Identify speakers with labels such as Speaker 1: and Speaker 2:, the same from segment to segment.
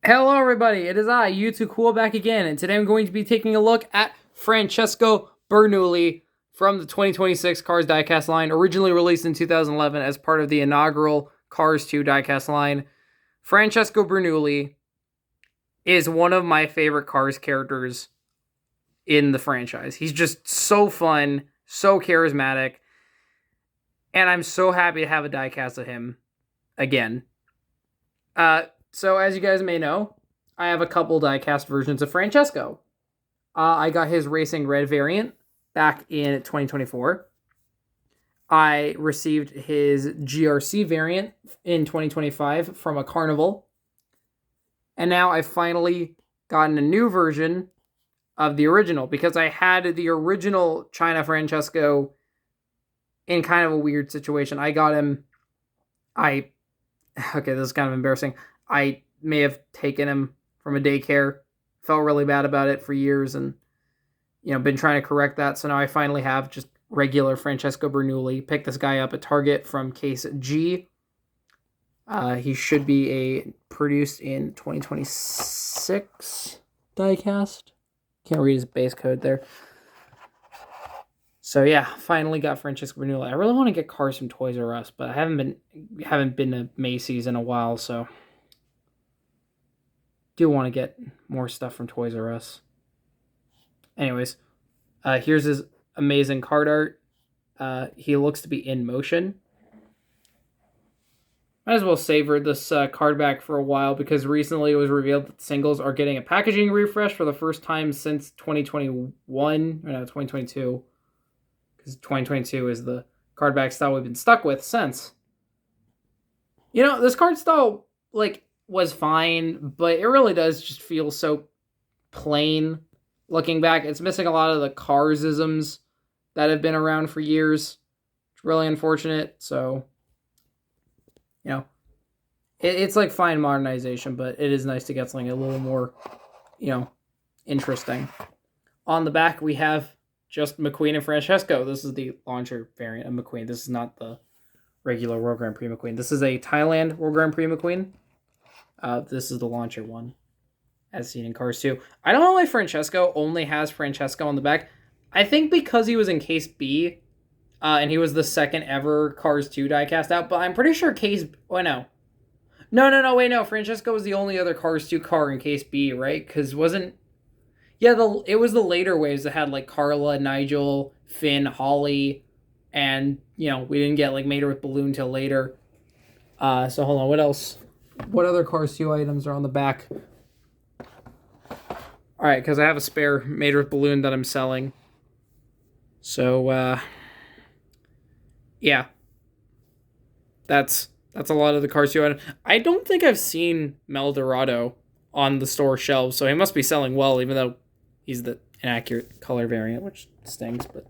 Speaker 1: Hello everybody, it is I, YouTube Cool, back again, and today I'm going to be taking a look at Francesco Bernoulli from the 2026 Cars Diecast line, originally released in 2011 as part of the inaugural Cars 2 Diecast line. Francesco Bernoulli is one of my favorite Cars characters in the franchise. He's just so fun, so charismatic, and I'm so happy to have a diecast of him again. So as you guys may know, I have a couple diecast versions of Francesco. I got his Racing Red variant back in 2024. I received his GRC variant in 2025 from a carnival. And now I've finally gotten a new version of the original, because I had the original China Francesco in kind of a weird situation. I got him... Okay, this is kind of embarrassing. I may have taken him from a daycare. Felt really bad about it for years and, been trying to correct that. So now I finally have just regular Francesco Bernoulli. Picked this guy up at Target from case G. He should be produced in 2026 diecast. Can't read his base code there. So yeah, finally got Francesco Bernoulli. I really want to get cars from Toys R Us, but I haven't been to Macy's in a while, so do want to get more stuff from Toys R Us. Anyways, here's his amazing card art. He looks to be in motion. Might as well savor this card back for a while, because recently it was revealed that singles are getting a packaging refresh for the first time since 2022. Because 2022 is the card back style we've been stuck with since. This card style, was fine, but it really does just feel so plain looking back. It's missing a lot of the Cars-isms that have been around for years. It's really unfortunate, so, it's like fine modernization, but it is nice to get something a little more, interesting. On the back, we have just McQueen and Francesco. This is the launcher variant of McQueen. This is not the regular World Grand Prix McQueen. This is a Thailand World Grand Prix McQueen. This is the launcher one, as seen in Cars 2. I don't know why Francesco only has Francesco on the back. I think because he was in Case B, and he was the second ever Cars 2 diecast out, but I'm pretty sure Case... Oh, no. No. Francesco was the only other Cars 2 car in Case B, right? Because wasn't... Yeah, it was the later waves that had, Carla, Nigel, Finn, Holly, and, we didn't get, Mater with Balloon till later. So, hold on, what else? What other Cars 2 items are on the back? Alright, because I have a spare Mater with Balloon that I'm selling. So, yeah. That's a lot of the Cars 2 items. I don't think I've seen Mel Dorado on the store shelves, so he must be selling well, even though he's the inaccurate color variant, which stings, but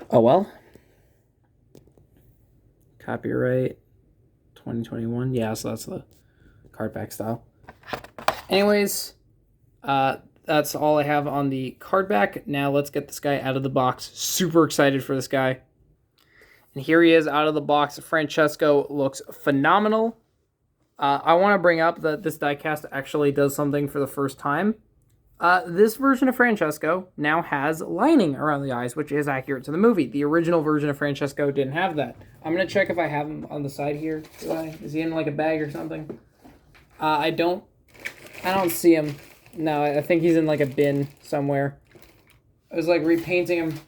Speaker 1: oh well. Copyright 2021. Yeah, so that's the card back style. Anyways, that's all I have on the card back. Now let's get this guy out of the box. Super excited for this guy. And here he is out of the box. Francesco looks phenomenal. I want to bring up that this diecast actually does something for the first time. This version of Francesco now has lining around the eyes, which is accurate to the movie. The original version of Francesco didn't have that. I'm going to check if I have him on the side here. Is he in a bag or something? I don't see him. No, I think he's in a bin somewhere. I was repainting him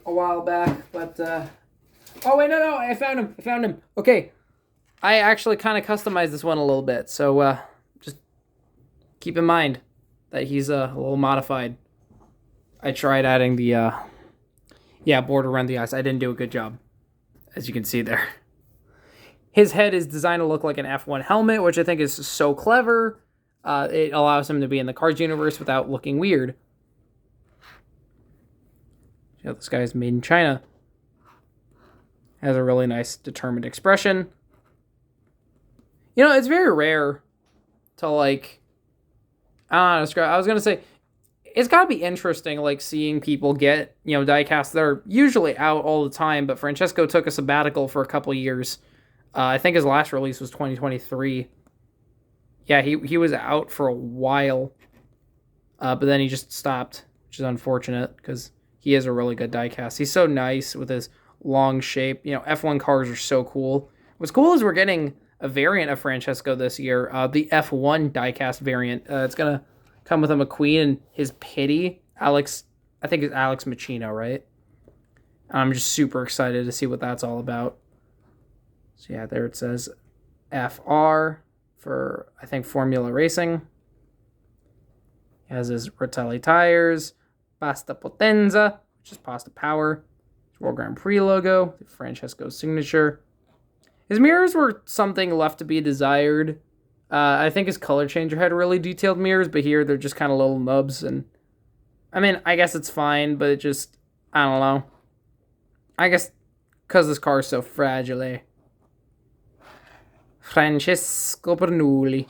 Speaker 1: a while back, but oh wait, no, I found him. Okay. I actually kind of customized this one a little bit, so just keep in mind that he's a little modified. I tried adding the border around the eyes. I didn't do a good job, as you can see there. His head is designed to look like an F1 helmet, which I think is so clever. It allows him to be in the Cars universe without looking weird. This guy is made in China. Has a really nice, determined expression. It's very rare to, I don't know how to describe. I was going to say, it's got to be interesting, seeing people get, diecasts that are usually out all the time, but Francesco took a sabbatical for a couple years. I think his last release was 2023. Yeah, he was out for a while, but then he just stopped, which is unfortunate because he is a really good diecast. He's so nice with his long shape. You know, F1 cars are so cool. What's cool is we're getting a variant of Francesco this year, the F1 diecast variant. It's gonna come with a McQueen and his pity, Alex. I think it's Alex Machino, right? I'm just super excited to see what that's all about. So yeah, there it says FR for, I think, Formula Racing. He has his Rotelli tires, Pasta Potenza, which is Pasta Power, World Grand Prix logo, Francesco's signature. His mirrors were something left to be desired. I think his color changer had really detailed mirrors, but here they're just kind of little nubs. And I mean, I guess it's fine, but it just, I don't know. I guess because this car is so fragile. Eh? Francesco Bernoulli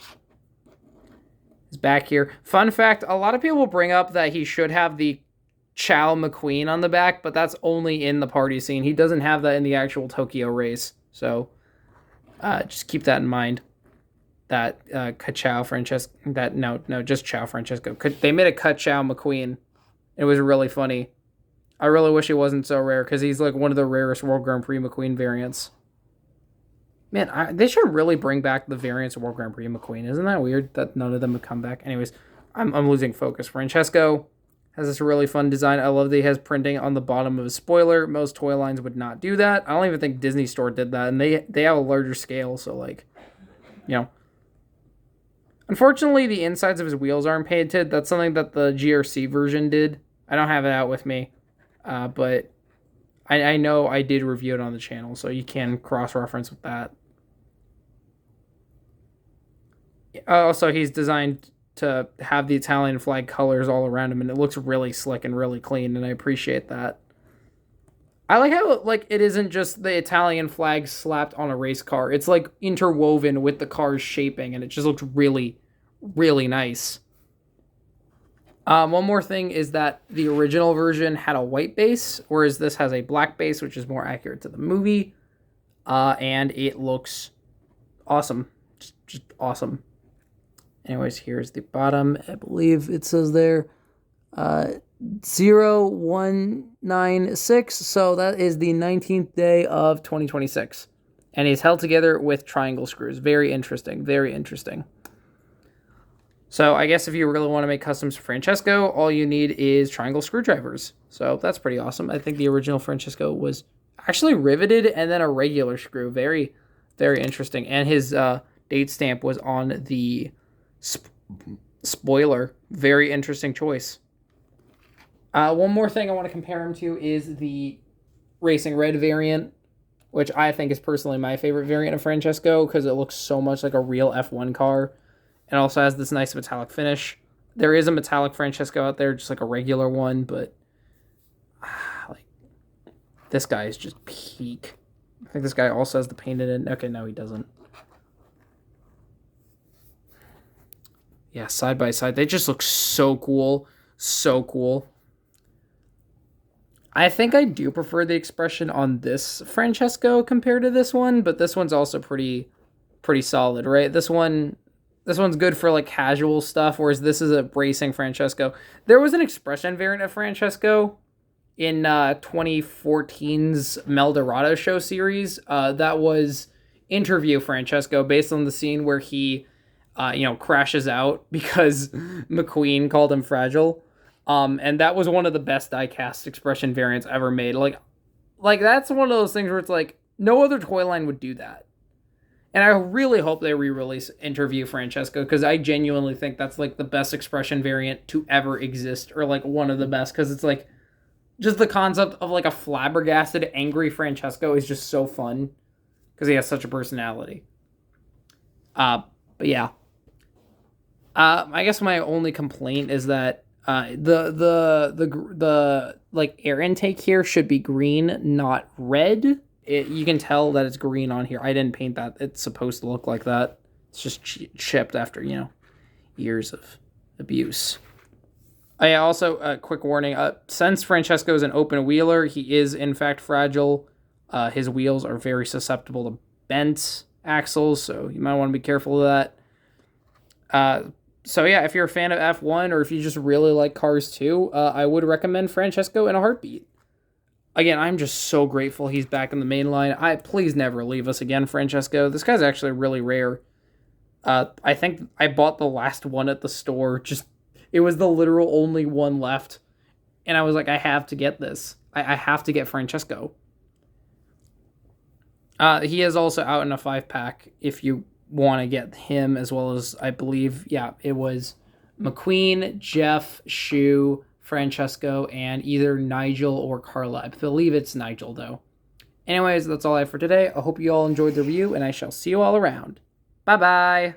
Speaker 1: is back here. Fun fact, a lot of people bring up that he should have the Chow McQueen on the back, but that's only in the party scene. He doesn't have that in the actual Tokyo race. So just keep that in mind. That Ka-Chow Francesco, just Chow Francesco. They made a Ka-Chow McQueen. It was really funny. I really wish it wasn't so rare because he's like one of the rarest World Grand Prix McQueen variants. Man, they should really bring back the variants of World Grand Prix McQueen. Isn't that weird that none of them have come back? Anyways, I'm losing focus. Francesco has this really fun design. I love that he has printing on the bottom of his spoiler. Most toy lines would not do that. I don't even think Disney Store did that, and they have a larger scale, so like, you know. Unfortunately, the insides of his wheels aren't painted. That's something that the GRC version did. I don't have it out with me, but I know I did review it on the channel, so you can cross-reference with that. Also, he's designed to have the Italian flag colors all around him, and it looks really slick and really clean, and I appreciate that. I like how it isn't just the Italian flag slapped on a race car. It's like interwoven with the car's shaping, and it just looks really, really nice. One more thing is that the original version had a white base, whereas this has a black base, which is more accurate to the movie. And it looks awesome. Just awesome. Anyways, here's the bottom. I believe it says there 0196. So that is the 19th day of 2026. And he's held together with triangle screws. Very interesting. Very interesting. So I guess if you really want to make customs for Francesco, all you need is triangle screwdrivers. So that's pretty awesome. I think the original Francesco was actually riveted and then a regular screw. Very, very interesting. And his date stamp was on the spoiler. Very interesting choice. One more thing I want to compare him to is the Racing Red variant, which I think is personally my favorite variant of Francesco because it looks so much like a real F1 car. It also has this nice metallic finish. There is a metallic Francesco out there, just like a regular one, but like this guy is just peak. I think this guy also has the painted in. Okay, no, he doesn't. Yeah, side by side. They just look so cool. So cool. I think I do prefer the expression on this Francesco compared to this one, but this one's also pretty solid, right? This one's good for like casual stuff, whereas this is a racing Francesco. There was an expression variant of Francesco in 2014's Meldorado show series. That was interview Francesco based on the scene where he crashes out because McQueen called him fragile. And that was one of the best diecast expression variants ever made. Like that's one of those things where it's like no other toy line would do that. And I really hope they re-release Interview Francesco because I genuinely think that's like the best expression variant to ever exist, or like one of the best, because it's like just the concept of like a flabbergasted, angry Francesco is just so fun because he has such a personality. But yeah, I guess my only complaint is that the like air intake here should be green, not red. You can tell that it's green on here. I didn't paint that. It's supposed to look like that. It's just chipped after, years of abuse. Also, a quick warning. Since Francesco is an open wheeler, he is, in fact, fragile. His wheels are very susceptible to bent axles, so you might want to be careful of that. So yeah, if you're a fan of F1 or if you just really like Cars 2, I would recommend Francesco in a heartbeat. Again, I'm just so grateful he's back in the main line. Please never leave us again, Francesco. This guy's actually really rare. I think I bought the last one at the store. Just it was the literal only one left, and I was like, I have to get this. I have to get Francesco. He is also out in a 5-pack if you want to get him, as well as I believe, yeah, it was McQueen, Jeff, Shu, Francesco, and either Nigel or Carla. I believe it's Nigel though. Anyways, that's all I have for today. I hope you all enjoyed the review, and I shall see you all around. Bye bye.